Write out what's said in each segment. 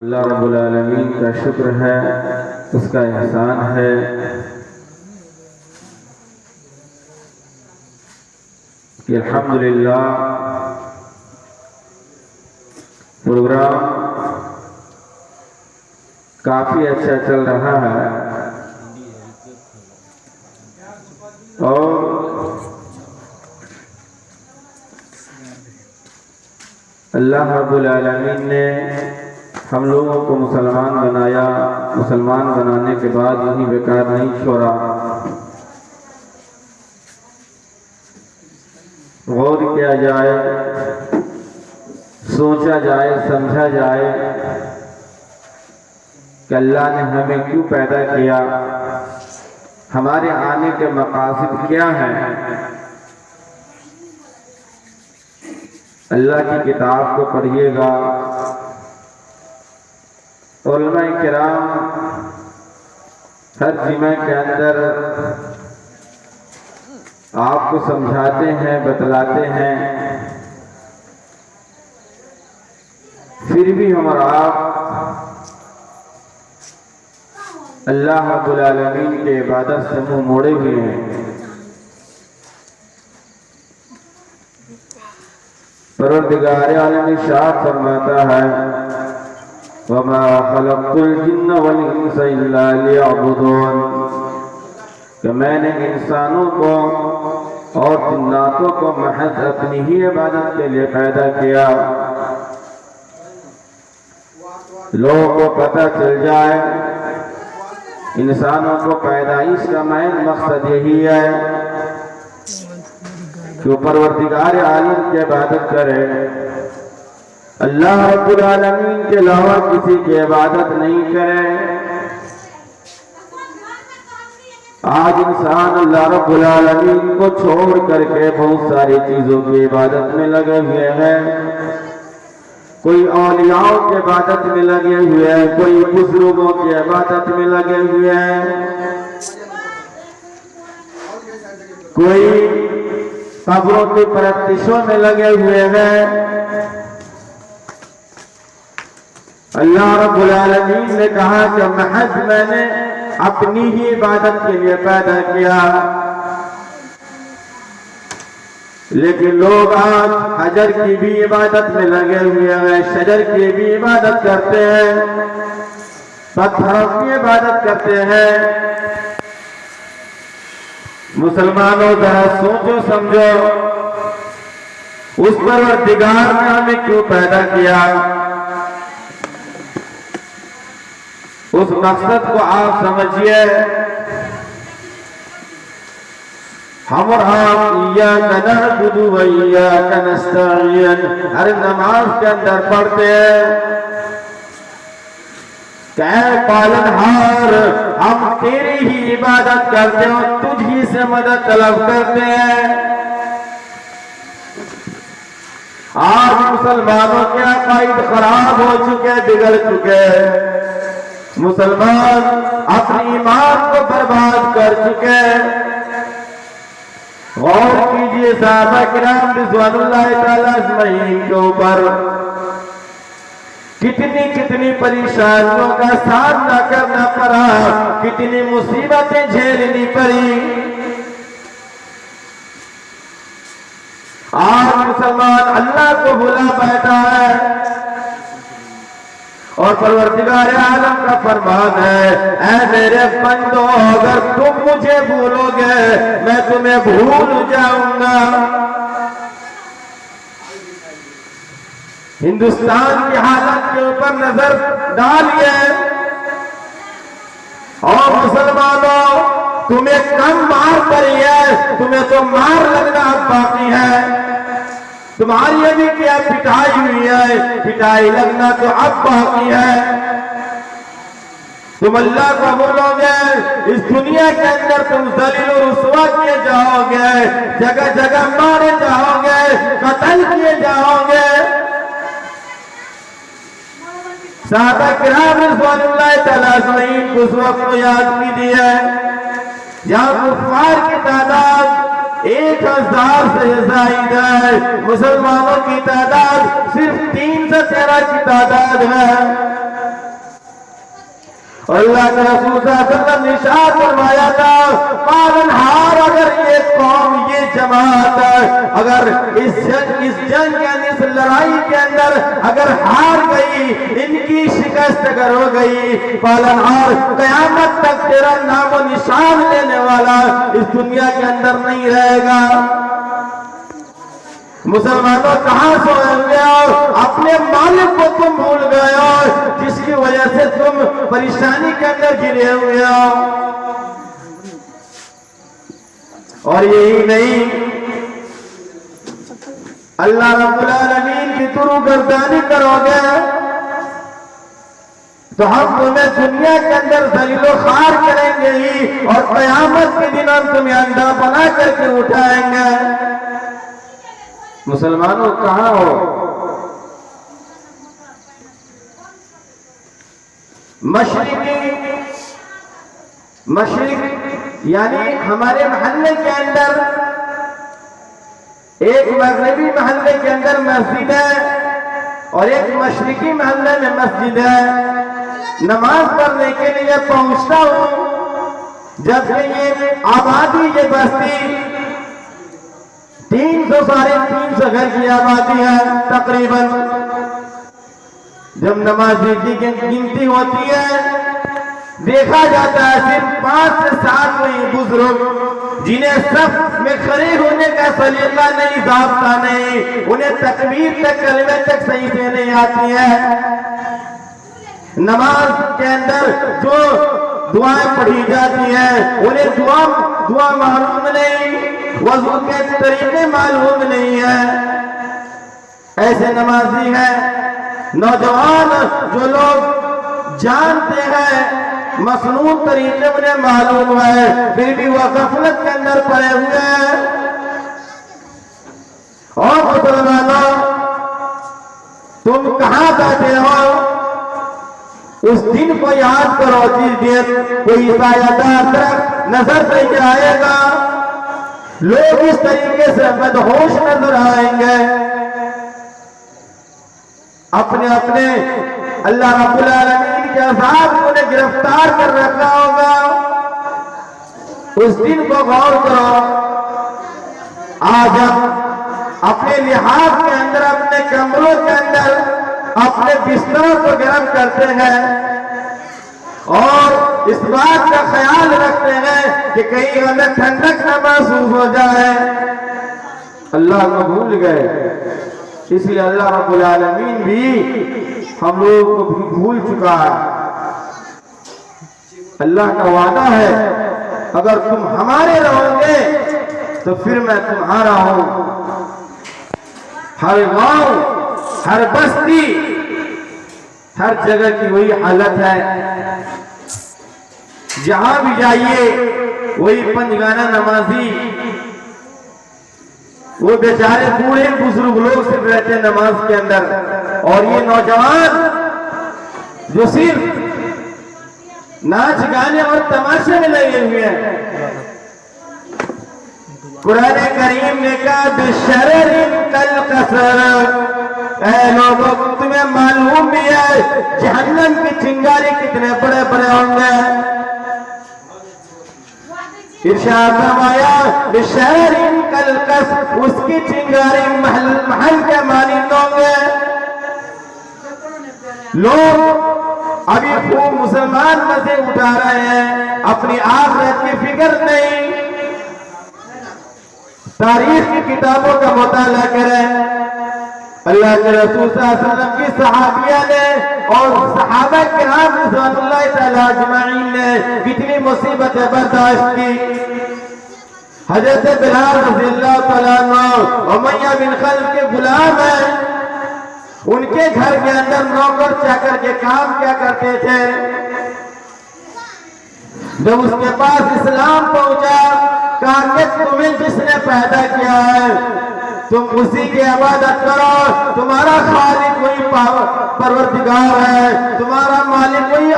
अल्लाह रब्बुल आलमीन का शुक्र है, उसका एहसान है कि अल्हम्दुलिल्लाह प्रोग्राम काफ़ी अच्छा चल रहा है और अल्लाह रब्बुल आलमीन ने हम लोगों को मुसलमान बनाया। मुसलमान बनाने के बाद यही बेकार नहीं छोड़ा। गौर किया जाए, सोचा जाए, समझा जाए कि अल्लाह ने हमें क्यों पैदा किया, हमारे आने के मकासद क्या हैं। अल्लाह की किताब को पढ़िएगा, उलमाए किराम हर जिम्मे के अंदर आपको समझाते हैं, बतलाते हैं, फिर भी हम और आप अल्लाह रब्बुल आलमीन के इबादत से मुंह मोड़े हुए हैं। परवरदिगार आलम इरशाद फरमाता है, वमा खलक़्तुल जिन्न वल इंसा इल्ला लियअबुदून, कि मैंने इंसानों को और जिन्नातों को महज अपनी ही इबादत के लिए पैदा किया। लोगों को पता चल जाए, इंसानों को पैदाइश का मेन मकसद यही है कि वो परवरदिगार आलम की इबादत करे, अल्लाह रब्बुल आलमीन के अलावा किसी की इबादत नहीं करे। आज इंसान अल्लाह रब्बुल आलमीन को छोड़ करके बहुत सारी चीजों की इबादत में लगे हुए हैं। कोई औलियाओं की इबादत में लगे हुए हैं, कोई बुजुर्गों की इबादत में लगे हुए हैं, कोई कब्रों की परस्तिशों में लगे हुए हैं। अल्लाह रब्बुल आलमीन ने कहा कि महज मैंने अपनी ही इबादत के लिए पैदा किया। लेकिन लोग आज हजर की भी इबादत में लगे हुए हैं, शजर की भी इबादत करते हैं, पत्थरों की इबादत करते हैं। मुसलमानों जरा सोचो समझो, उस परवरदिगार ने हमें क्यों पैदा किया, उस मकसद को आप समझिए। हम और आप इय्याका नअबुदु व इय्याका नस्तईन हर नमाज के अंदर पढ़ते हैं, क्या पालनहार हम तेरी ही इबादत करते हैं और तुझ ही से मदद तलब करते हैं। आज मुसलमानों के अकाईद खराब हो चुके, बिगड़ चुके, मुसलमान अपनी ईमान को बर्बाद कर चुके। गौर कीजिए, सहाबा किराम रिज़वानुल्लाह तआला अजमईन के ऊपर कितनी कितनी परेशानियों का सामना करना पड़ा, कितनी मुसीबतें झेलनी पड़ी। आज मुसलमान अल्लाह को भुला बैठा है और परवरदिगार आलम का फरमान है, ऐ मेरे बंदो अगर तुम मुझे भूलोगे मैं तुम्हें भूल जाऊंगा। हिंदुस्तान की हालत के ऊपर नजर डालिए और मुसलमानों, तुम्हें कम मार पड़ी है, तुम्हें तो मार लगना अब बाकी है। तुम्हारी अभी क्या पिटाई हुई है, पिटाई लगना तो अब बाकी है। तुम अल्लाह को भूलोगे, इस दुनिया के अंदर तुम ज़लील और रुसवा किए जाओगे, जगह जगह मारे जाओगे, कत्ल किए जाओगे। सहाबा किराम रिज़वानुल्लाह तआला अजमईन उस वक्त को याद कीजिए जहां कुफ्फार की तादाद 1000 से ज़ायद है, मुसलमानों की तादाद सिर्फ 313 की तादाद है। अल्लाह के रसूल सल्लल्लाहु अलैहि वसल्लम ने इरशाद फरमाया था, पालनहार अगर ये कौम, ये जमात अगर इस जंग के अंदर, इस लड़ाई के अंदर अगर हार गई, इनकी शिकस्त अगर हो गई, पालनहार कयामत तक तेरा नामो निशान लेने वाला इस दुनिया के अंदर नहीं रहेगा। मुसलमानों कहां सोए हुए हो? अपने मालिक को तुम भूल गए हो, जिसकी वजह से तुम परेशानी के अंदर गिरे हुए हो। और यही नहीं, अल्लाह रब्बुल आलमीन की तुरु गर्दानी करोगे तो हम तुम्हें दुनिया के अंदर ज़लीलो ख़ार करेंगे ही, और क़यामत के दिन हम तुम्हें अंधा बना करके उठाएंगे। मुसलमानों कहां हो? मशरिक यानी हमारे मोहल्ले के अंदर, एक मगरिबी मोहल्ले के अंदर मस्जिद है और एक मशरिकी मोहल्ले में मस्जिद है। नमाज पढ़ने के लिए पहुंचता हूं, जबकि ये आबादी, ये बस्ती 300 साढ़े 300 घर की आबादी है तकरीबन। जब नमाजी की गिनती होती है, देखा जाता है सिर्फ 5 से 7 वही बुजुर्ग, जिन्हें सब में खड़े होने का सलीका नहीं, ज़ाब्ता नहीं, उन्हें तकबीर तक, कलमे तक सही से नहीं आती है। नमाज के अंदर जो दुआएं पढ़ी जाती हैं, उन्हें दुआ मालूम नहीं, वज़ू के तरीके मालूम नहीं है। ऐसे नमाजी हैं। नौजवान जो लोग जानते हैं, मसनून तरीके उन्हें मालूम है, फिर भी वह गफलत के अंदर पड़े हुए हैं। और मुसलमानों, तुम कहां बैठे हो? उस दिन को याद करो, जिस दिन कोई सायादार नजर नहीं आएगा, लोग इस तरीके से बदहोश नजर आएंगे। अपने अपने अल्लाह रब्बुल आलमीन के अज़ाब को उन्हें गिरफ्तार कर रखा होगा। उस दिन को गौर करो। आज हम अपने लिहाज के अंदर, अपने कमरों के अंदर अपने बिस्तरों को गर्म करते हैं और इस बात का ख्याल रखते हैं कि कहीं हमें ठंडक न महसूस हो जाए। अल्लाह को भूल गए, इसलिए अल्लाह रब्बुल आलमीन भी हम लोगों को भी भूल चुका है। अल्लाह का वादा है, अगर तुम हमारे रहोगे तो फिर मैं तुम्हारा हूं। हर गांव, हर बस्ती, हर जगह की वही हालत है। जहां भी जाइए वही पंजगाना नमाजी, वो बेचारे बूढ़े बुजुर्ग लोग सिर्फ रहते नमाज के अंदर, और ये नौजवान जो सिर्फ नाच गाने और तमाशे में लगे हुए हैं। कुरान करीम ने कहा, बिशर्रिन कल कसर, ऐ लोगों तुम्हें मालूम भी है जहन्नम की चिंगारी कितने बड़े बड़े होंगे। इरशाद फरमाया, बिशर्रिन कल कस, उसकी चिंगारी महल के मालिक होंगे। लोग अभी खूब मुसलमान मजे उठा रहे हैं, अपनी आखिरत की फिक्र नहीं। तारीख की किताबों का मुताला करें। अल्लाह के रसूल सल्लल्लाहु अलैहि वसल्लम की सहाबिया ने और सहाबा किराम रिज़वानुल्लाह तआला अजमईन ने कितनी मुसीबतें बर्दाश्त की। हजरत बिलाल रज़ियल्लाहु तआला अन्हु उमैया बिन खल्फ के गुलाम हैं। उनके घर के अंदर नौकर चाकर के काम क्या करते थे। जब उसके पास इस्लाम पहुंचा, कहा कि तुम्हें जिसने पैदा किया है तुम उसी की इबादत करो, तुम्हारा खालिक वही परवरदिगार है, तुम्हारा मालिक वही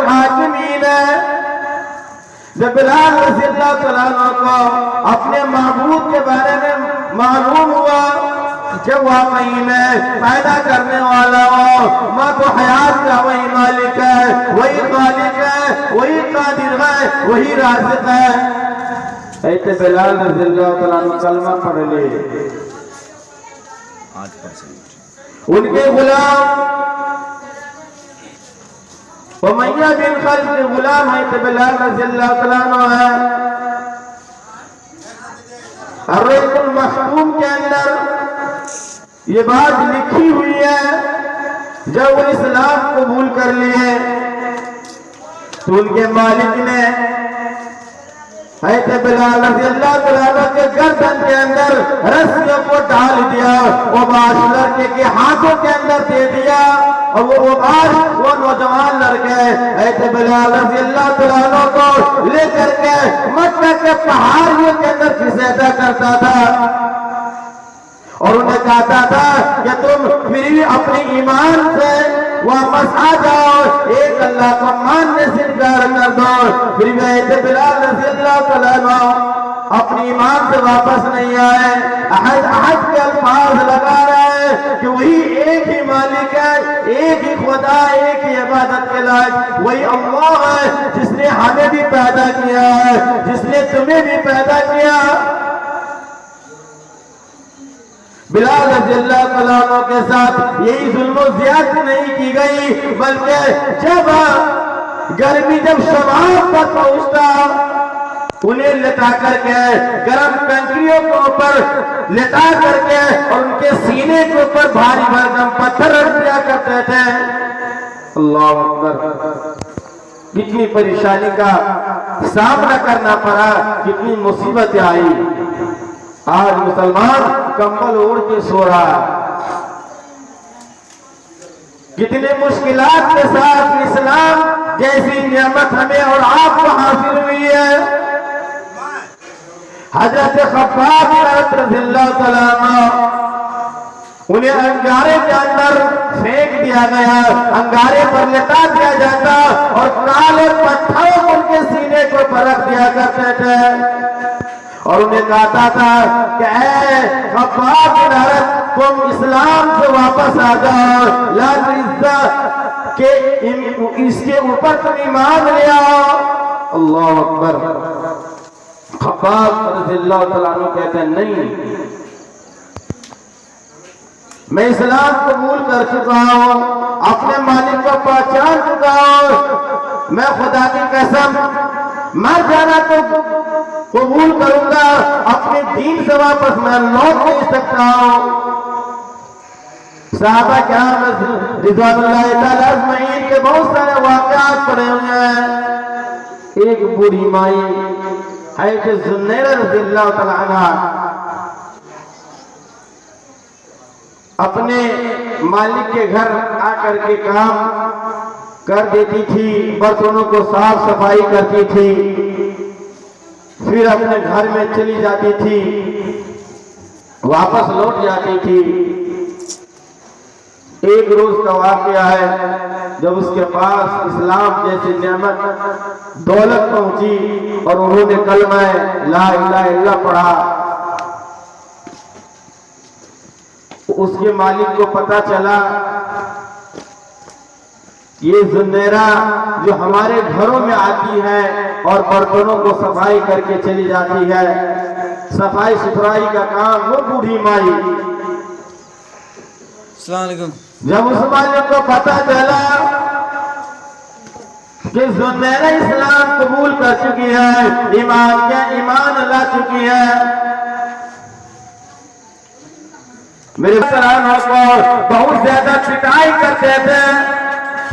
हाकिमीन है। जब बिलाल रज़ियल्लाहु तआला अन्हु को अपने माबूद के बारे में मालूम हुआ, जब वाकई में पैदा करने वाला हो, माँ तो हयात का वही मालिक है, वही खालिक है, वही कादिर है, वही राज़िक़ है। ऐसे बिलाल रज़ियल्लाहु तआला अन्हु कलमा पढ़ लिए। 8% उनके गुलाम उमैया बिन खल्फ के गुलाम है तो बिलाल रज़ियल्लाहु तआला अन्हु है। अर्रहीकुल मखतूम के अंदर ये बात लिखी हुई है, जब वो इस्लाम कबूल कर लिए तो उनके मालिक ने हैत बिलाल रज़ियल्लाहु तआला के गर्दन के अंदर रस्सियों को डाल दिया, उबाश लड़के के हाथों के अंदर दे दिया और वो उबाश वो नौजवान लड़के हैत बिलाल रज़ियल्लाहु तआला को लेकर के मक्का के पहाड़ियों के अंदर फिसैदा करता था और उन्हें कहता था कि तुम फिर भी अपने ईमान से वापस आ जाओ, एक अल्लाह को मानने से इनकार कर दो। फिर भी बिलाल रज़ियल्लाहु तआला अन्हु अपने ईमान से वापस नहीं आए। अहद के अल्फाज लगा रहे हैं कि वही एक ही मालिक है, एक ही खुदा, एक ही इबादत के लायक वही अल्लाह है, जिसने हमें भी पैदा किया है, जिसने तुम्हें भी पैदा किया। बिलाल रज़ियल्लाहु तआला अन्हु के साथ यही जुल्म ज़्यादती नहीं की गई, बल्कि जब गर्मी जब शमाल तक पहुंचता उन्हें लेटा करके गर्म कंकरियों के ऊपर लेटा करके और उनके सीने के ऊपर भारी भरकम पत्थर रख दिया करते थे। अल्लाह अकबर। कितनी परेशानी का सामना करना पड़ा, कितनी मुसीबतें आई। आज मुसलमान कंबल ओढ़ के सो रहा है। कितने मुश्किलात के साथ इस्लाम जैसी नेमत हमें और आपको हासिल हुई है। हजरत खब्बाब रज़ियल्लाहु तआला अन्हु उन्हें अंगारे के अंदर फेंक दिया गया, अंगारे पर लेटा दिया जाता और काले पत्थरों उनके सीने को पर रख दिया करते थे और उन्हें कहता था कि ऐ खब्बाब बिन अरत, तुम इस्लाम से वापस आ जाओ, ला इज्जत के इसके ऊपर तुम ईमान ले आओ। अल्लाह अकबर। खब्बाब रज़ियल्लाहु तआला अन्हु कहते हैं नहीं, मैं इस्लाम कबूल कर चुका हूँ, अपने मालिक को पहचान चुका हूँ, मैं खुदा की कसम मर जाना तो कबूल करूंगा, अपने दीन से वापस मैं लौट नहीं सकता हूँ। सहाबा किराम रिज़वानुल्लाह तआला अजमईन के बहुत सारे वाक़यात पड़े हुए हैं। एक बूढ़ी माई हज़रत ज़ुन्नैरा रज़ियल्लाहु तआला अन्हा अपने मालिक के घर आकर के काम कर देती थी, बर्तनों को साफ सफाई करती थी, फिर अपने घर में चली जाती थी, वापस लौट जाती थी। एक रोज का वाक़या है जब उसके पास इस्लाम जैसी नेमत दौलत पहुंची और उन्होंने कलमा ला इलाहा इल्लल्लाह पढ़ा। उसके मालिक को पता चला ये ज़ुन्नैरा जो हमारे घरों में आती है और बर्तनों को सफाई करके चली जाती है, सफाई सुथराई का काम वो बूढ़ी माई। जब उस मालिक को पता चला कि ज़ुन्नैरा इस्लाम कबूल कर चुकी है, ईमान ला चुकी है, मेरे सराहना को बहुत ज्यादा पिटाई करते थे।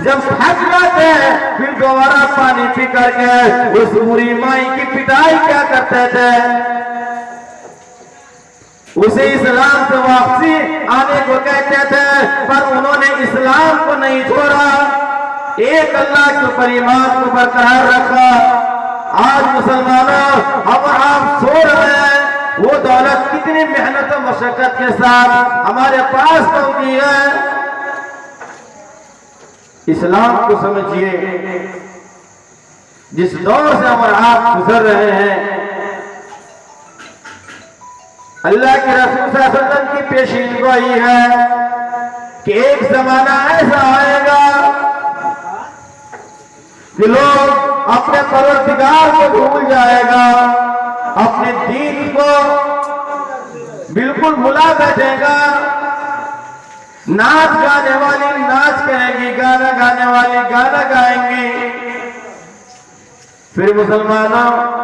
जब थक जाते फिर दोबारा पानी पी करके उस बुरी माई की पिटाई क्या करते थे, उसे इस्लाम से वापसी आने को कहते थे, पर उन्होंने इस्लाम को नहीं छोड़ा, एक अल्लाह के ऊपर ईमान को बरकरार रखा। आज मुसलमानों अब आप सो रहे हैं, वो दौलत कितनी मेहनत और मशक्कत के साथ हमारे पास पहुंची है। इस्लाम को समझिए, जिस दौर से हम और आप गुजर रहे हैं, अल्लाह के रसूल सल्लल्लाहु अलैहि वसल्लम की पेशीन गोई है कि एक जमाना ऐसा आएगा कि लोग अपने परवरदिगार को भूल जाएगा, अपने दीन को बिल्कुल भुला बैठेगा। नाच गाने वाली नाच करेगी, गाना गाने वाली गाना गाएंगी। फिर मुसलमानों